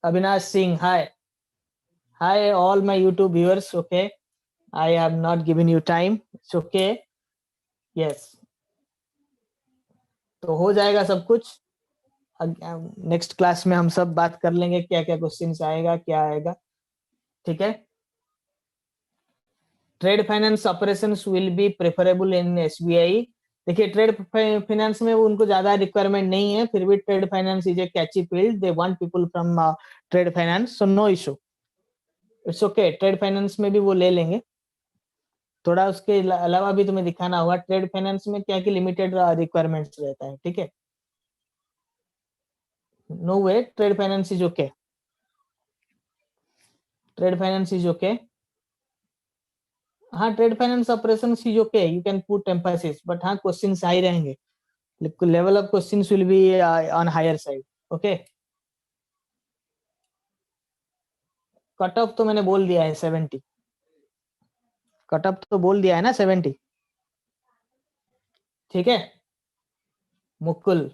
Avinash Singh, hi all my YouTube viewers. Okay, I have not given you time. It's okay. Yes. तो हो जाएगा सब कुछ. नेक्स्ट क्लास में हम सब बात कर लेंगे क्या क्या क्वेश्चंस आएगा, क्या आएगा. ठीक है. Trade finance operations will be preferable in SBI. देखिए ट्रेड फाइनेंस में उनको ज्यादा रिक्वायरमेंट नहीं है, फिर भी trade finance is a catchy field. They want people from trade finance, so no issue. It's okay. Trade finance में भी वो ले लेंगे. थोड़ा उसके अलावा भी तुम्हें दिखाना होगा ट्रेड फाइनेंस में क्या की लिमिटेड रिक्वायरमेंट्स रहता है. ठीक है. No way. Trade finance is okay. Trade finance is okay. हाँ, trade finance operation is okay. You can put emphasis, but हाँ क्वेश्चंस हाई रहेंगे. Level of questions will be on higher side. Okay. Cut off तो मैंने बोल दिया है 70. Cut off तो बोल दिया है ना 70. ठीक है. Mukul,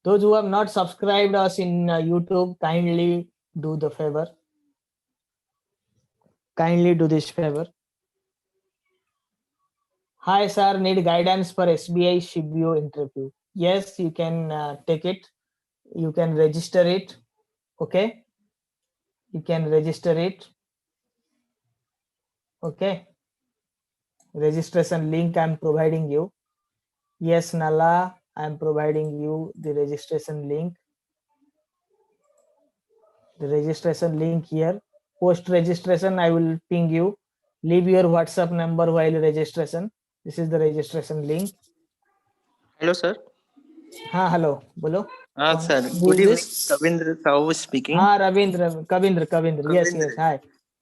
those who have not subscribed us in YouTube, kindly do the favor. Kindly do this favor. Hi sir, need guidance for SBI Shibyo interview. Yes, you can take it. You can register it. Okay. You can register it. Okay. Registration link I'm providing you. Yes, Nala, I'm providing you the registration link. The registration link here. Post registration I will ping you. Leave your WhatsApp number while registration. This is the registration link. Hello, sir. हाँ, hello. बोलो. Sir. Good evening. Kavindra Sahu speaking. हाँ, Kavindra. Yes. Hi.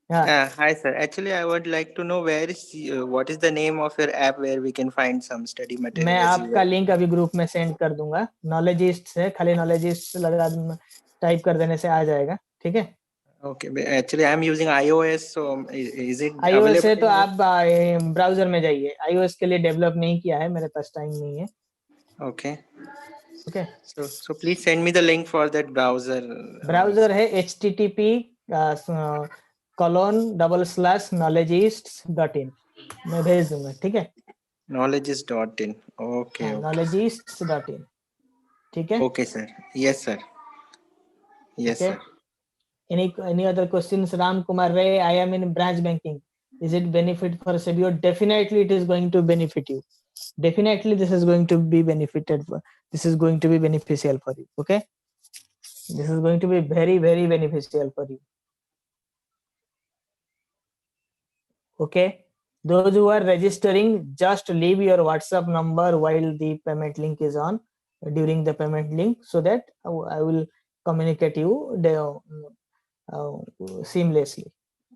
Yeah. Hi, sir. Actually, I would like to know what is the name of your app where we can find some study material. मैं आपका link अभी group में send कर दूंगा. Knowledgist से खाली Knowledgist लगा type कर देने से आ जाएगा. ठीक है. Okay. Actually, I am using iOS, so is it iOS है तो आप ब्राउजर में जाइए. iOS के लिए डेवलप नहीं किया है, मेरे पास टाइम नहीं है. Okay. Okay. So please send me the link for that browser. Browser है http://knowledgists.in. मैं भेज दूंगा. ठीक है. Knowledgist.in. Okay. Knowledgists.in. ठीक है. Okay, sir. Yes, sir. Yes, Okay. sir. Any other questions? Ram Kumar Ray, I am in branch banking. Is it benefit for Sebio? Definitely it is going to benefit you. Definitely this is going to be this is going to be beneficial for you. Okay. This is going to be very, very beneficial for you. Okay. Those who are registering, just leave your WhatsApp number while the payment link is on, during the payment link, so that I will communicate you seamlessly.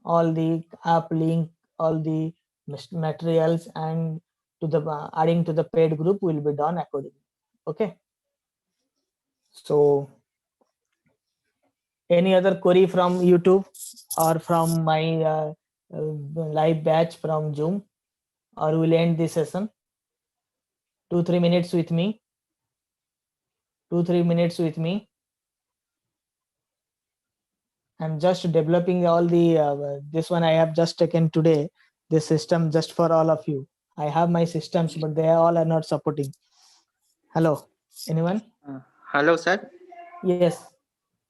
All the app link, all the materials, and to the adding to the paid group will be done accordingly. Okay. So any other query from YouTube or from my live batch from Zoom, or we'll end this session? 2-3 minutes with me. 2-3 minutes with me. I'm just developing all the this one I have just taken today, this system just for all of you. I have my systems, but they all are not supporting. Hello, anyone? Hello, sir. Yes.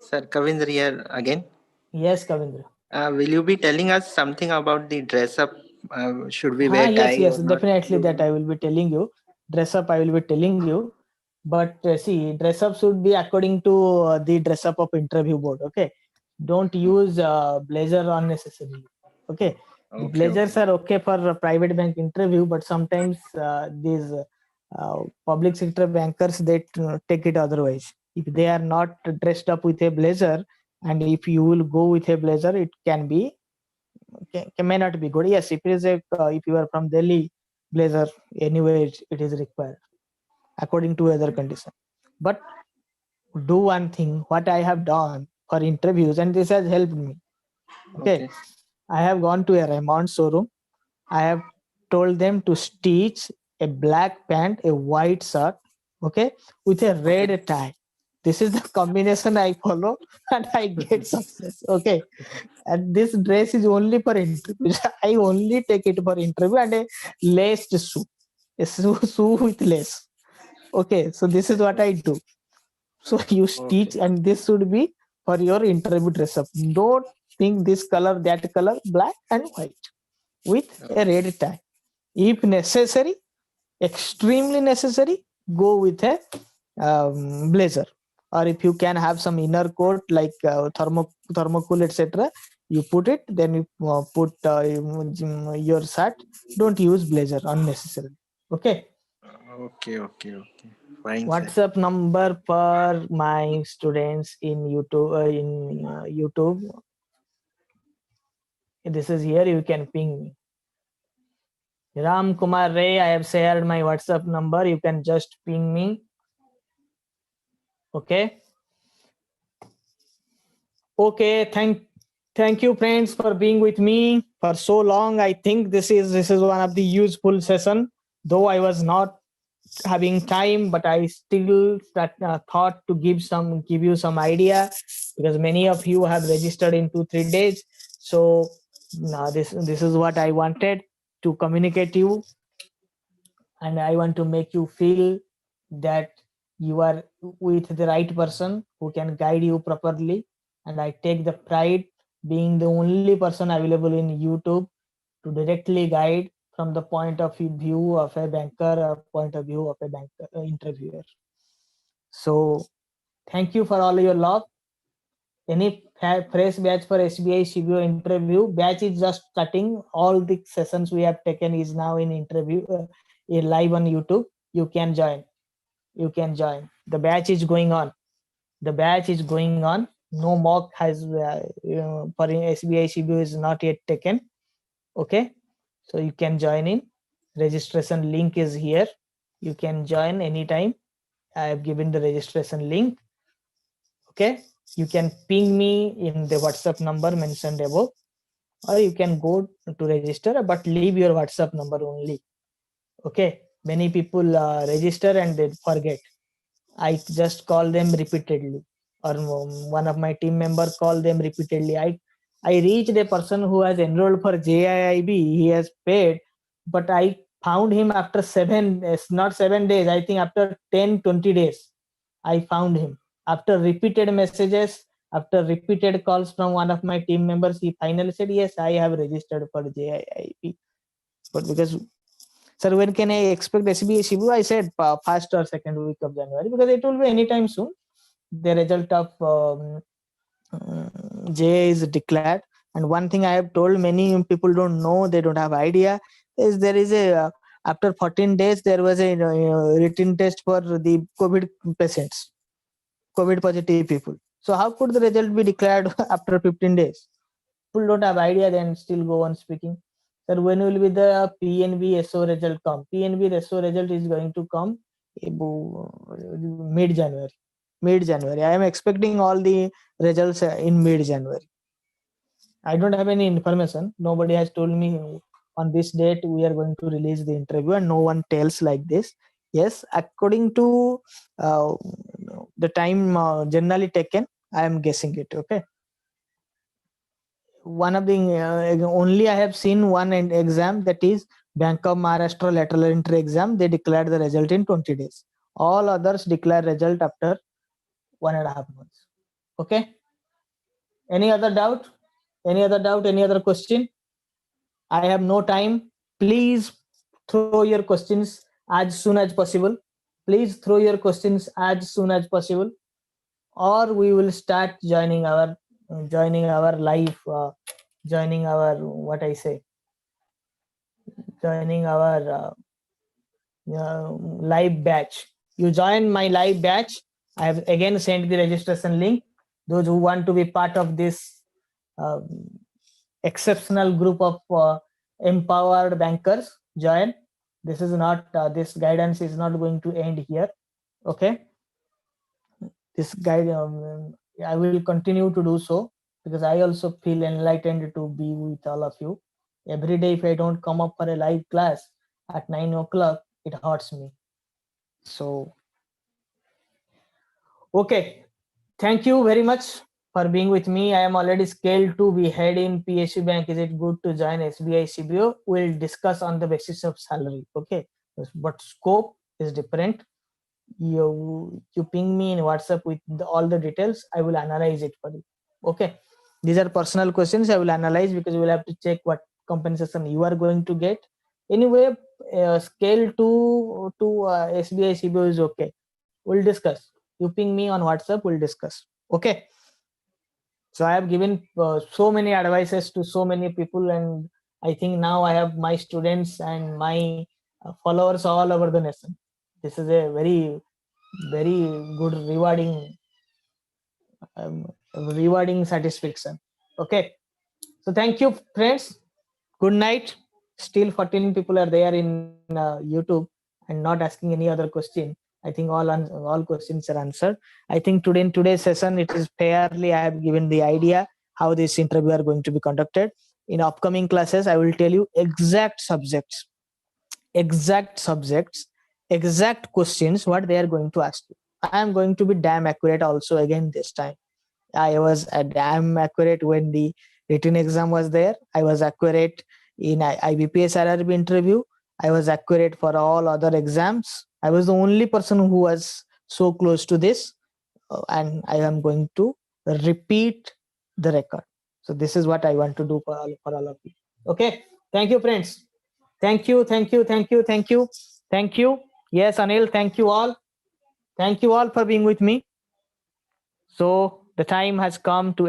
Sir, Kavindra here again. Yes, Kavindra. Will you be telling us something about the dress up? Should we wear tie yes, or not? definitely that I will be telling you. Dress up, I will be telling you. But see, dress up should be according to the dress up of interview board. Okay. Don't use blazer unnecessarily. Okay. Blazers are okay for a private bank interview, but sometimes these public sector bankers, they take it otherwise. If they are not dressed up with a blazer, and if you will go with a blazer, it may not be good. Yes, if it is if you are from Delhi, blazer anyway it is required according to other condition. But do one thing, what I have done for interviews, and this has helped me. Okay. I have gone to a Raymond showroom. I have told them to stitch a black pant, a white shirt, okay, with a red tie. This is the combination I follow, and I get success. Okay. And this dress is only for interview. I only take it for interview, and a laced shoe, shoe with lace. Okay. So this is what I do. So you stitch, and this should be for your interview dress up. Don't think this color, that color, black and white with a red tie. If necessary, extremely necessary, go with a blazer. Or if you can have some inner coat like thermocol, etc., you put it, then you put your shirt. Don't use blazer unnecessarily. Okay. Okay. Fine. WhatsApp number for my students in YouTube. This is here. You can ping me. Ram Kumar Ray, I have shared my WhatsApp number. You can just ping me. Okay. Okay. Thank you, friends, for being with me for so long. I think this is one of the useful session. Though I was not having time, but I still thought to give you some idea, because many of you have registered in 2-3 days. So this is what I wanted to communicate you, and I want to make you feel that you are with the right person who can guide you properly. And I take the pride being the only person available in YouTube to directly guide from the point of view of a banker or point of view of a banker interviewer. So thank you for all your love. Any fresh batch for SBI CBO interview, batch is just starting. All the sessions we have taken is now in interview, live on YouTube. You can join. The batch is going on. No mock has for SBI CBO is not yet taken. Okay. So you can join in. Registration link is here. You can join anytime. I have given the registration link. Okay. You can ping me in the WhatsApp number mentioned above, or you can go to register, but leave your WhatsApp number only. Okay. Many people register and they forget. I just call them repeatedly, or one of my team members call them repeatedly. I reached a person who has enrolled for JIIB. He has paid, but I found him after not 7 days. I think after 10-20 days, I found him. After repeated messages, after repeated calls from one of my team members, he finally said, yes, I have registered for JIIB. But because, sir, when can I expect SBI CBO? I said first or second week of January, because it will be anytime soon. The result of JA is declared. And one thing I have told, many people don't know, they don't have idea, is there is a after 14 days there was a written test for the COVID patients, COVID positive people. So how could the result be declared after 15 days? People don't have idea, then still go on speaking. Sir, when will be the PNB SO result come? PNB SO result is going to come mid-January. Mid-January. I am expecting all the results in mid-January. I don't have any information. Nobody has told me on this date we are going to release the interview, and no one tells like this. Yes, according to the time generally taken, I am guessing it. Okay. One of the only I have seen one exam, that is Bank of Maharashtra lateral entry exam. They declared the result in 20 days. All others declare result after 1.5 months. Okay. Any other doubt? Any other doubt? Any other question? I have no time. Please throw your questions as soon as possible. Please throw your questions as soon as possible, or we will start joining our live, joining our what I say, joining our live batch. You join my live batch. I have again sent the registration link. Those who want to be part of this exceptional group of empowered bankers, join. This is not this guidance is not going to end here. Okay, this guide I will continue to do so, because I also feel enlightened to be with all of you. Every day if I don't come up for a live class at 9 o'clock, it hurts me. So okay, thank you very much for being with me. I am already scaled to be head in PSU Bank. Is it good to join SBI CBO? We'll discuss on the basis of salary. Okay, but scope is different. You ping me in WhatsApp with all the details. I will analyze it for you. Okay, these are personal questions. I will analyze, because we will have to check what compensation you are going to get. Anyway, scale to SBI CBO is okay. We'll discuss. You ping me on WhatsApp. We'll discuss. Okay. So I have given so many advices to so many people, and I think now I have my students and my followers all over the nation. This is a very, very good rewarding satisfaction. Okay. So thank you, friends. Good night. Still 14 people are there in YouTube and not asking any other question. I think all questions are answered. I think today in today's session, it is fairly I have given the idea how this interview are going to be conducted. In upcoming classes, I will tell you exact subjects, exact questions what they are going to ask you. I am going to be damn accurate also again this time. I was damn accurate when the written exam was there. I was accurate in IBPS RRB interview. I was accurate for all other exams. I was the only person who was so close to this, and I am going to repeat the record. So this is what I want to do for all of you. Okay. Thank you, friends. Thank you. Yes, Anil, thank you all. Thank you all for being with me. So the time has come to